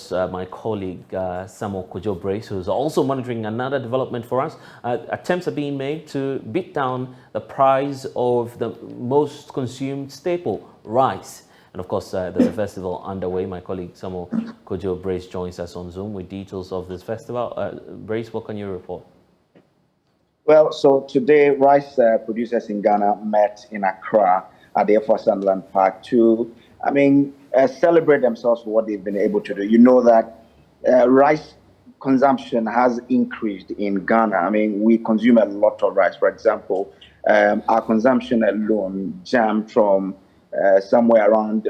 course, my colleague Samuel Kojo-Brace, who's also monitoring another development for us. Attempts are being made to beat down the price of the most consumed staple, rice. And of course, there's a festival underway. My colleague Samuel Kojo-Brace joins us on Zoom with details of this festival. Brace, what can you report? Well, so today, rice producers in Ghana met in Accra at the Air Sunderland Park to, celebrate themselves for what they've been able to do. You know that rice consumption has increased in Ghana. We consume a lot of rice. For example, our consumption alone jumped from somewhere around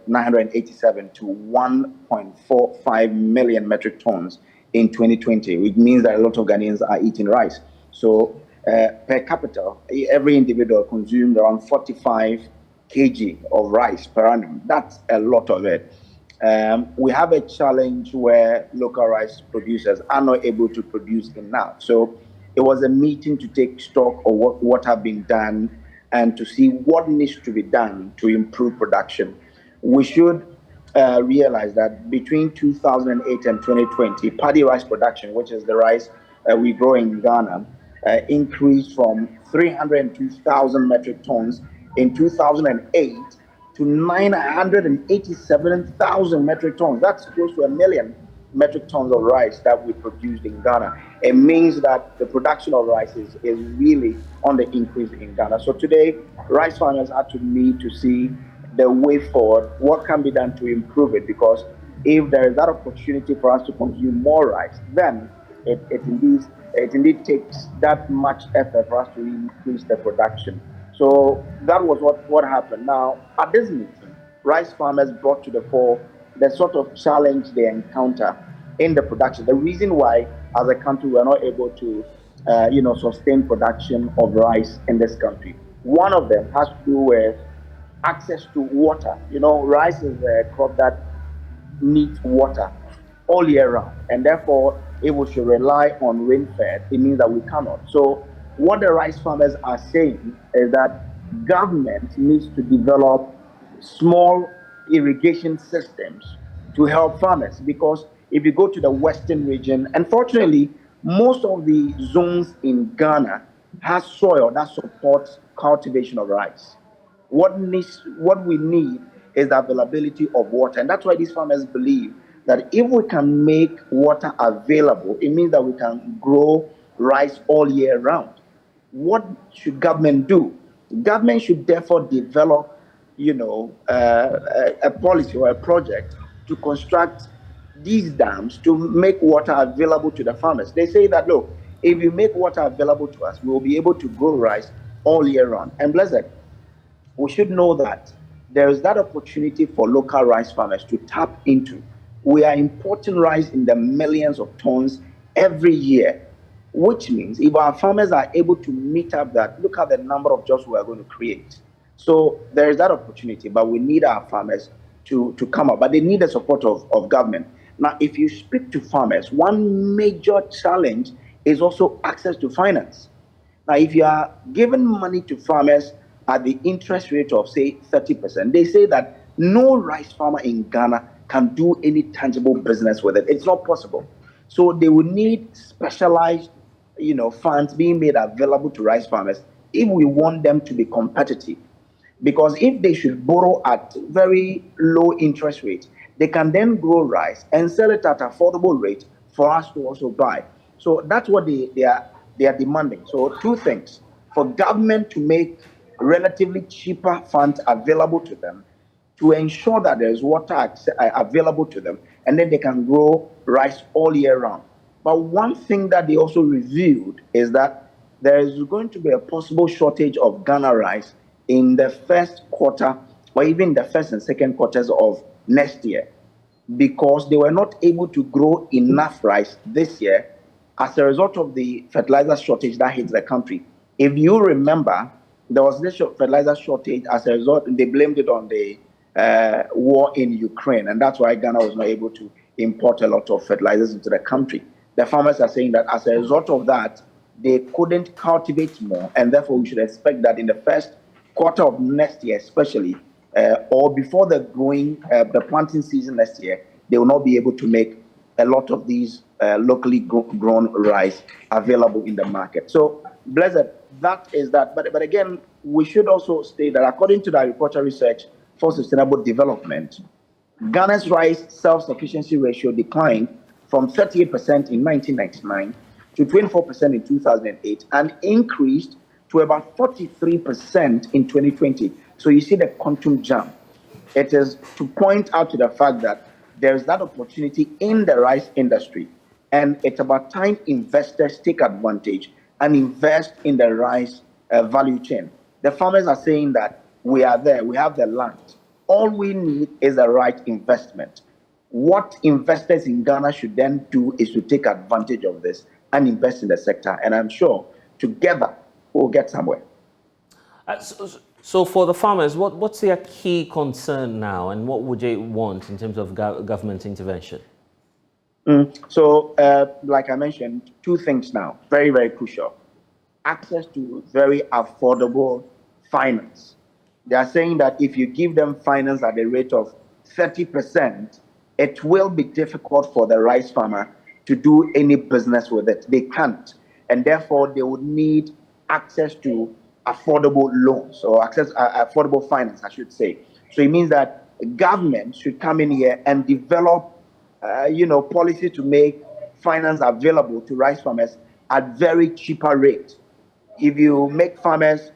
987 to 1.45 million metric tons in 2020, which means that a lot of Ghanaians are eating rice. So per capita, every individual consumed around 45 kg of rice per annum. That's a lot of it. We have a challenge where local rice producers are not able to produce enough. So it was a meeting to take stock of what have been done and to see what needs to be done to improve production. We should realize that between 2008 and 2020, paddy rice production, which is the rice we grow in Ghana, increased from 302,000 metric tons in 2008 to 987,000 metric tons. That's close to 1 million metric tons of rice that we produced in Ghana. It means that the production of rice is really on the increase in Ghana. So today, rice farmers had to meet to see the way forward, what can be done to improve it, because if there is that opportunity for us to consume more rice, then it indeed takes that much effort for us to increase the production. So that was what happened. Now, at this meeting, rice farmers brought to the fore the sort of challenge they encounter in the production. The reason why, as a country, we're not able to, sustain production of rice in this country. One of them has to do with access to water. Rice is a crop that needs water all year round, and therefore, if we should rely on rain-fed, it means that we cannot. So what the rice farmers are saying is that government needs to develop small irrigation systems to help farmers, because if you go to the western region, unfortunately, most of the zones in Ghana has soil that supports cultivation of rice. What we need is the availability of water, and that's why these farmers believe that if we can make water available, it means that we can grow rice all year round. What should government do? Government should therefore develop, a policy or a project to construct these dams to make water available to the farmers. They say that, look, if you make water available to us, we will be able to grow rice all year round. And Blessed, we should know that there is that opportunity for local rice farmers to tap into. We are importing rice in the millions of tons every year, which means if our farmers are able to meet up that, look at the number of jobs we are going to create. So there is that opportunity, but we need our farmers to come up, but they need the support of government. Now, if you speak to farmers, one major challenge is also access to finance. Now, if you are giving money to farmers at the interest rate of, say, 30%, they say that no rice farmer in Ghana can do any tangible business with it. It's not possible. So they will need specialized, funds being made available to rice farmers if we want them to be competitive. Because if they should borrow at very low interest rates, they can then grow rice and sell it at affordable rate for us to also buy. So that's what they are demanding. So two things: for government to make relatively cheaper funds available to them, to ensure that there's water available to them, and then they can grow rice all year round. But one thing that they also revealed is that there is going to be a possible shortage of Ghana rice in the first quarter, or even the first and second quarters of next year, because they were not able to grow enough rice this year as a result of the fertilizer shortage that hit the country. If you remember, there was this fertilizer shortage as a result, and they blamed it on the war in Ukraine, and that's why Ghana was not able to import a lot of fertilizers into the country. The farmers are saying that as a result of that, they couldn't cultivate more, and therefore we should expect that in the first quarter of next year, especially, or before the planting season next year, they will not be able to make a lot of these locally grown rice available in the market. So, Blessed, that is that. But again, we should also state that according to the Agricultural Research for Sustainable Development, Ghana's rice self-sufficiency ratio declined from 38% in 1999 to 24% in 2008 and increased to about 43% in 2020. So you see the quantum jump. It is to point out to the fact that there is that opportunity in the rice industry, and it's about time investors take advantage and invest in the rice value chain. The farmers are saying that we are there, we have the land. All we need is the right investment. What investors in Ghana should then do is to take advantage of this and invest in the sector. And I'm sure together we'll get somewhere. So for the farmers, what's their key concern now, and what would they want in terms of government intervention? So, like I mentioned, two things now, very, very crucial. Access to very affordable finance. They are saying that if you give them finance at the rate of 30%, it will be difficult for the rice farmer to do any business with it. They can't. And therefore, they would need access to affordable loans or affordable finance, I should say. So it means that government should come in here and develop, policy to make finance available to rice farmers at very cheaper rate. If you make farmers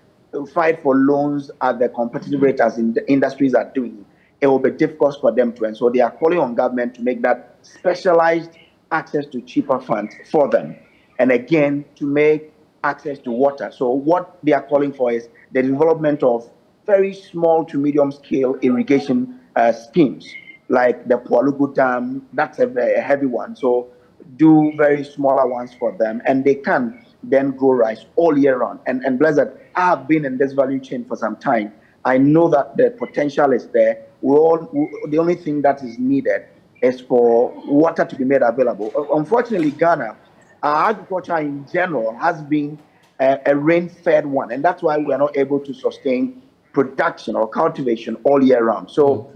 fight for loans at the competitive rate as in the industries are doing, it will be difficult for them to. And so they are calling on government to make that specialized access to cheaper funds for them. And again, to make access to water. So what they are calling for is the development of very small to medium scale irrigation schemes, like the Pualugu Dam. That's a heavy one. So do very smaller ones for them, and they can then grow rice all year round. And Blessed, I have been in this value chain for some time. I know that the potential is there. The only thing that is needed is for water to be made available. Unfortunately, Ghana, our agriculture in general has been a rain-fed one, and that's why we are not able to sustain production or cultivation all year round. So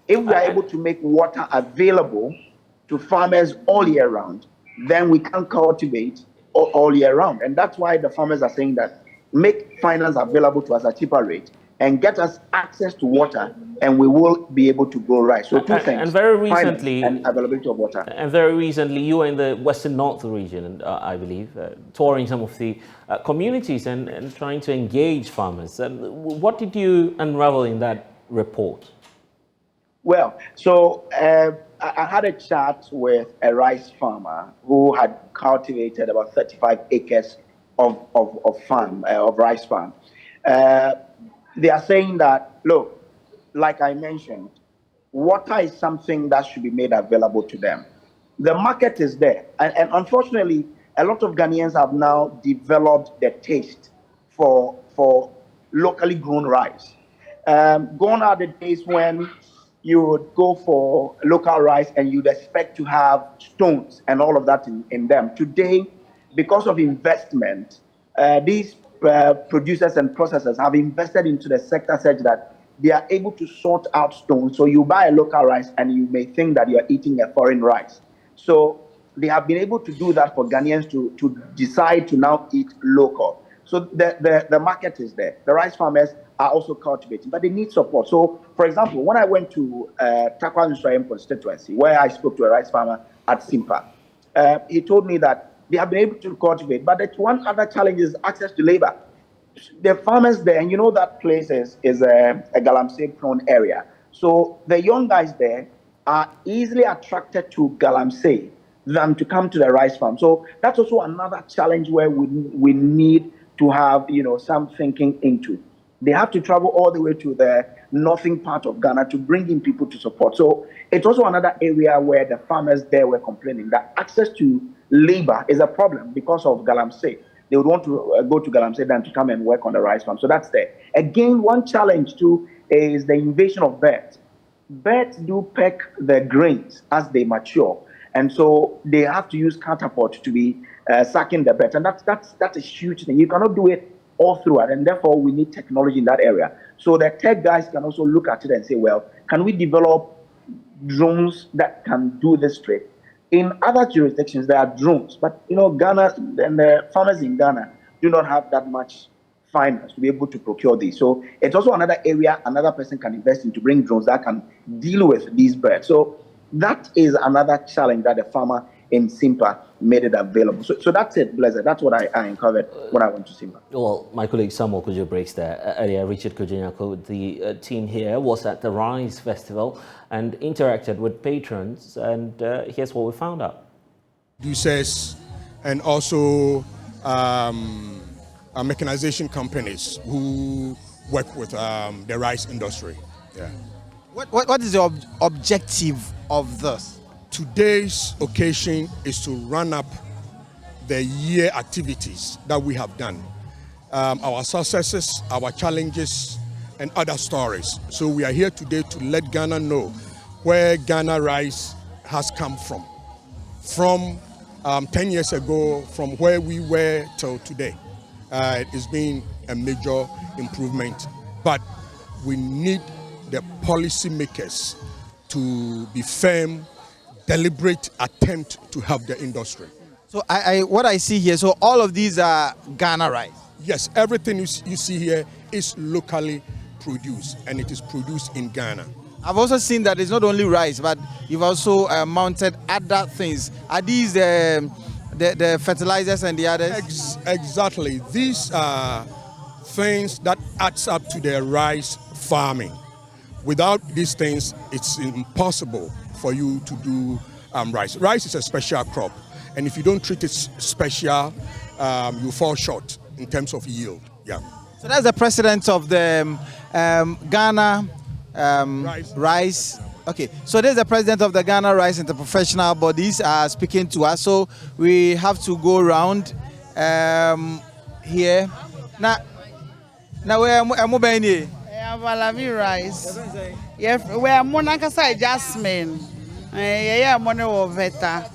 if we are able to make water available to farmers all year round, then we can cultivate all year round. And that's why the farmers are saying that make finance available to us at cheaper rate and get us access to water, and we will be able to grow rice. So two things, and very recently, and availability of water. And very recently, you were in the Western North region, I believe, touring some of the communities and trying to engage farmers. What did you unravel in that report? Well, so I had a chat with a rice farmer who had cultivated about 35 acres of rice farm. They are saying that, look, like I mentioned, water is something that should be made available to them. The market is there. And unfortunately, a lot of Ghanaians have now developed the taste for locally grown rice. Gone are the days when you would go for local rice and you'd expect to have stones and all of that in them. Today, because of investment, these producers and processors have invested into the sector such that they are able to sort out stones. So you buy a local rice and you may think that you're eating a foreign rice. So they have been able to do that for Ghanaians to decide to now eat local. So the market is there. The rice farmers are also cultivating, but they need support. So, for example, when I went to Takwa Nusrayem constituency, where I spoke to a rice farmer at Simpa, he told me that they have been able to cultivate, but the one other challenge is access to labor. The farmers there, and you know that place is a galamsey prone area. So the young guys there are easily attracted to galamsey than to come to the rice farm. So that's also another challenge where we need to have some thinking into. They have to travel all the way to the northern part of Ghana to bring in people to support. So it's also another area where the farmers there were complaining that access to labor is a problem because of galamsey. They would want to go to galamsey than to come and work on the rice farm. So that's there. Again, one challenge too is the invasion of birds. Birds do peck the grains as they mature, and so they have to use catapult to be sucking the birds, and that's a huge thing. You cannot do it all throughout, and therefore we need technology in that area. So the tech guys can also look at it and say, well, can we develop drones that can do this trick. In other jurisdictions, there are drones, but Ghana and the farmers in Ghana do not have that much finance to be able to procure these. So it's also another area another person can invest in to bring drones that can deal with these birds. So that is another challenge that the farmer in Simpa made it available. So that's it, Blessed. That's what I uncovered when I went to Simpa. Well, my colleague Samuel Kujo breaks there. Earlier, Richard Kujanyako, the team here, was at the Rise Festival and interacted with patrons. And here's what we found out. Producers and also mechanization companies who work with the rice industry. Yeah. What is the objective of this? Today's occasion is to run up the year activities that we have done, our successes, our challenges, and other stories. So we are here today to let Ghana know where Ghana rice has come from 10 years ago, from where we were till today. It's been a major improvement, but we need the policymakers to be firm, deliberate attempt to help the industry. So what I see here, so all of these are Ghana rice? Yes, everything you see here is locally produced, and it is produced in Ghana. I've also seen that it's not only rice, but you've also mounted other things. Are these the fertilizers and the others? Exactly. These are things that adds up to the rice farming. Without these things, it's impossible for you to do rice. Rice is a special crop, and if you don't treat it special, you fall short in terms of yield. Yeah. So that's the president of the Ghana rice. Okay, so this is the president of the Ghana Rice Interprofessional Bodies speaking to us. So we have to go around here. Now where am I? Valavi rice. We're Monacasa Jasmine. Yeah, money of Veta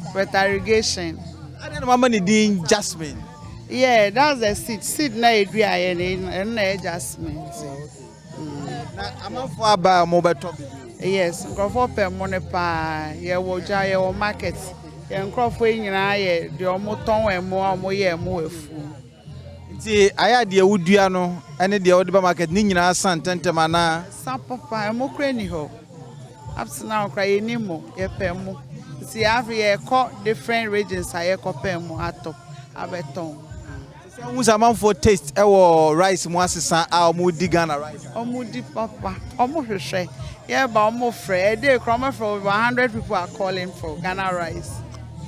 irrigation. I don't know how many doing Jasmine. Yeah, that's the seed. Seed na idua and Jasmine. I'm not far by mobile top. Yes, go for per money pa. Yeah, woja yeah market. Yeah, crop in the omoton and more yeah more food. See, I had the Udiano and the Odiba market, Nina San Tentamana. Some papa, and more cranny ho. Up to now, cry any more, ye pemo. See, every year caught different regions, I echo pemo at top, abeton. Who's a man for taste our rice, Moassa, our moody Ghana rice? Oh, moody papa, almost say, yeah, but almost afraid. They come for over 100 people are calling for Ghana rice.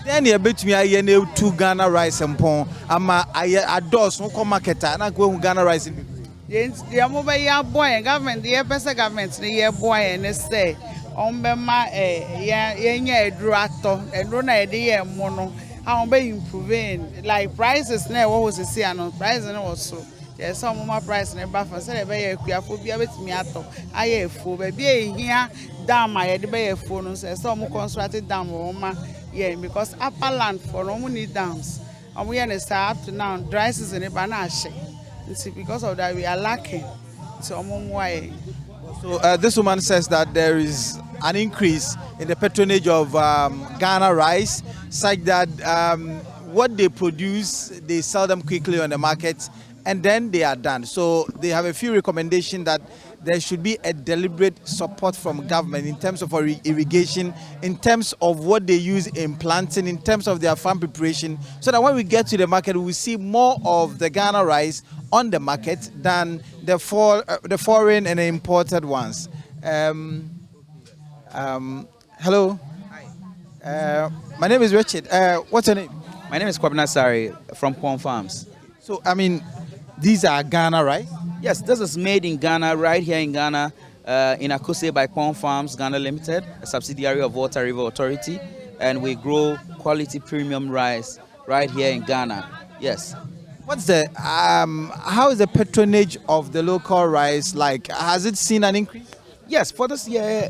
Then you bet me I know 2 Ghana rice and pon. I adore no come market and I go Ghana rice. Yes, the mobile boy government, the best government, the year boy and they say, on Bema, yeah, drato, and run idea mono. How be improving like prices now? What was the see? No price and also. There's some more price in the buffer. Say the bay a bit me at all. I have food, baby here. Dam, I had the bay phone. Say some constructed dam, yeah, because upper land for no money dams. And we understand up to now dry season in Banache. See, because of that we are lacking. So why? So this woman says that there is an increase in the patronage of Ghana rice, such that what they produce, they sell them quickly on the market, and then they are done. So they have a few recommendations that there should be a deliberate support from government in terms of irrigation, in terms of what they use in planting, in terms of their farm preparation, so that when we get to the market, we will see more of the Ghana rice on the market than the foreign and the imported ones. Hello. Hi. My name is Richard. What's your name? My name is Kwabena Sari from Pond Farms. So, I mean, these are Ghana rice? Yes, this is made in Ghana, right here in Ghana, in Akose by Pond Farms, Ghana Limited, a subsidiary of Water River Authority, and we grow quality premium rice right here in Ghana. Yes. What's the how is the patronage of the local rice like? Has it seen an increase? Yes, for this year,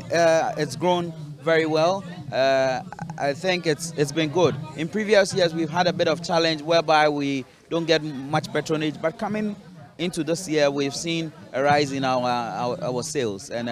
it's grown very well. I think it's been good. In previous years, we've had a bit of challenge whereby we don't get much patronage, but coming into this year, we've seen a rise in our sales, and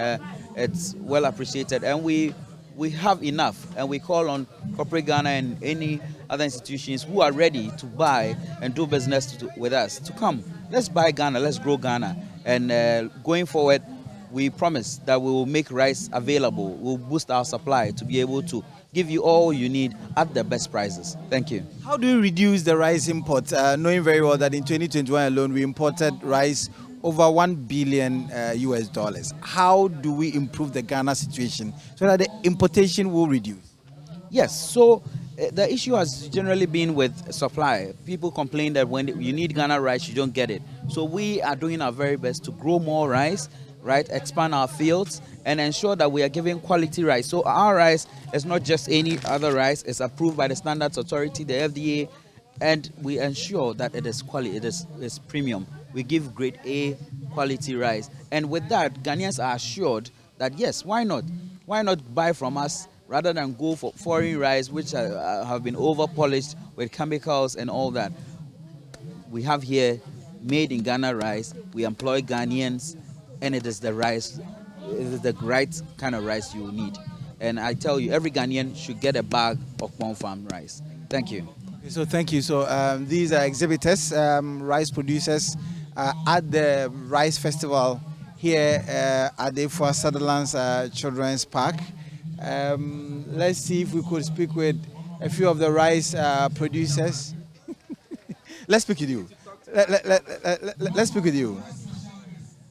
it's well appreciated. And we we have enough, and we call on corporate Ghana and any other institutions who are ready to buy and do business with us to come. Let's buy Ghana, let's grow Ghana, and going forward, we promise that we will make rice available. We'll boost our supply to be able to give you all you need at the best prices. Thank you. How do you reduce the rice import, knowing very well that in 2021 alone we imported rice over $1 billion US dollars? How do we improve the Ghana situation so that the importation will reduce? Yes, so the issue has generally been with supply. People complain that when you need Ghana rice, you don't get it. So we are doing our very best to grow more rice, right, expand our fields, and ensure that we are giving quality rice. So our rice is not just any other rice. It's approved by the Standards Authority, the FDA, and we ensure that it is quality, it is premium. We give grade A quality rice. And with that, Ghanaians are assured that, yes, why not? Why not buy from us rather than go for foreign rice, which have been over-polished with chemicals and all that? We have here made in Ghana rice. We employ Ghanaians, and it is the rice, it is the right kind of rice you need. And I tell you, every Ghanaian should get a bag of Pond Farm rice. Thank you. So thank you. So these are exhibitors, rice producers at the Rice Festival here at the for Sutherland's Children's Park. Let's see if we could speak with a few of the rice producers. Let's speak with you. Let's speak with you.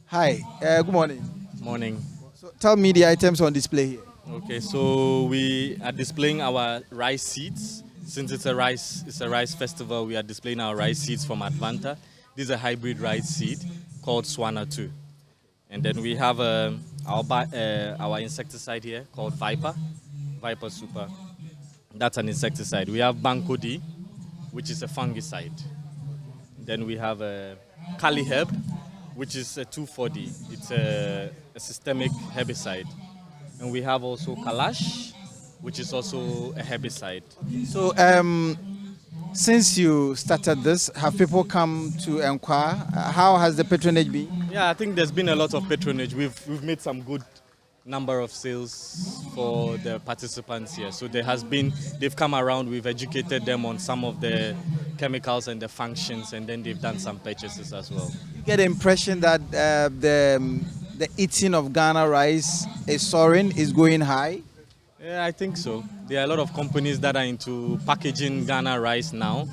Hi, good morning. Morning. So tell me the items on display here. Okay, so we are displaying our rice seeds. Since it's a rice festival, we are displaying our rice seeds from Advanta. This is a hybrid rice seed called Swana 2. And then we have our insecticide here called Viper Super. That's an insecticide. We have Banco D, which is a fungicide. Then we have a Kali herb, which is a 2,4-D. It's a systemic herbicide. And we have also Kalash, which is also a herbicide. So since you started this, have people come to inquire? How has the patronage been? Yeah, I think there's been a lot of patronage. We've made some good number of sales for the participants here. So they've come around, we've educated them on some of the chemicals and the functions, and then they've done some purchases as well. You get the impression that the eating of Ghana rice is soaring, is going high? Yeah, I think so. There are a lot of companies that are into packaging Ghana rice now,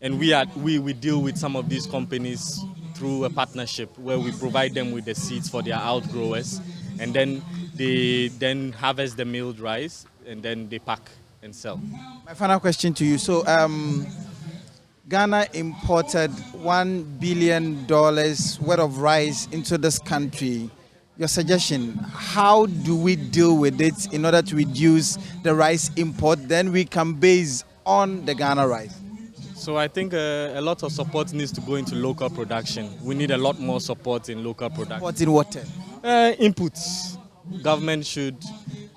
and we deal with some of these companies through a partnership where we provide them with the seeds for their outgrowers, and then they harvest the milled rice and then they pack and sell. My final question to you. So Ghana imported $1 billion worth of rice into this country. Your suggestion, how do we deal with it in order to reduce the rice import? Then we can base on the Ghana rice. So I think a lot of support needs to go into local production. We need a lot more support in local production. What in what term? Inputs. Government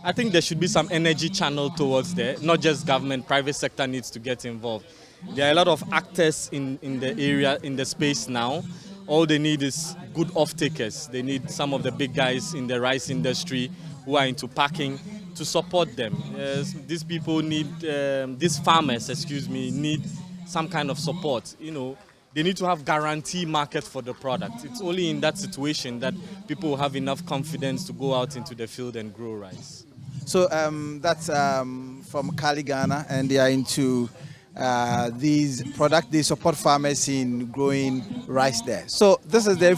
I think there should be some energy channel towards there. Not just government, private sector needs to get involved. There are a lot of actors in the area, in the space now. All they need is good off-takers. They need some of the big guys in the rice industry who are into packing to support them. These people need, these farmers, need some kind of support. You know, they need to have guarantee market for the product. It's only in that situation that people will have enough confidence to go out into the field and grow rice. So that's from Kali Ghana, and they are into these products. They support farmers in growing rice there. So this is the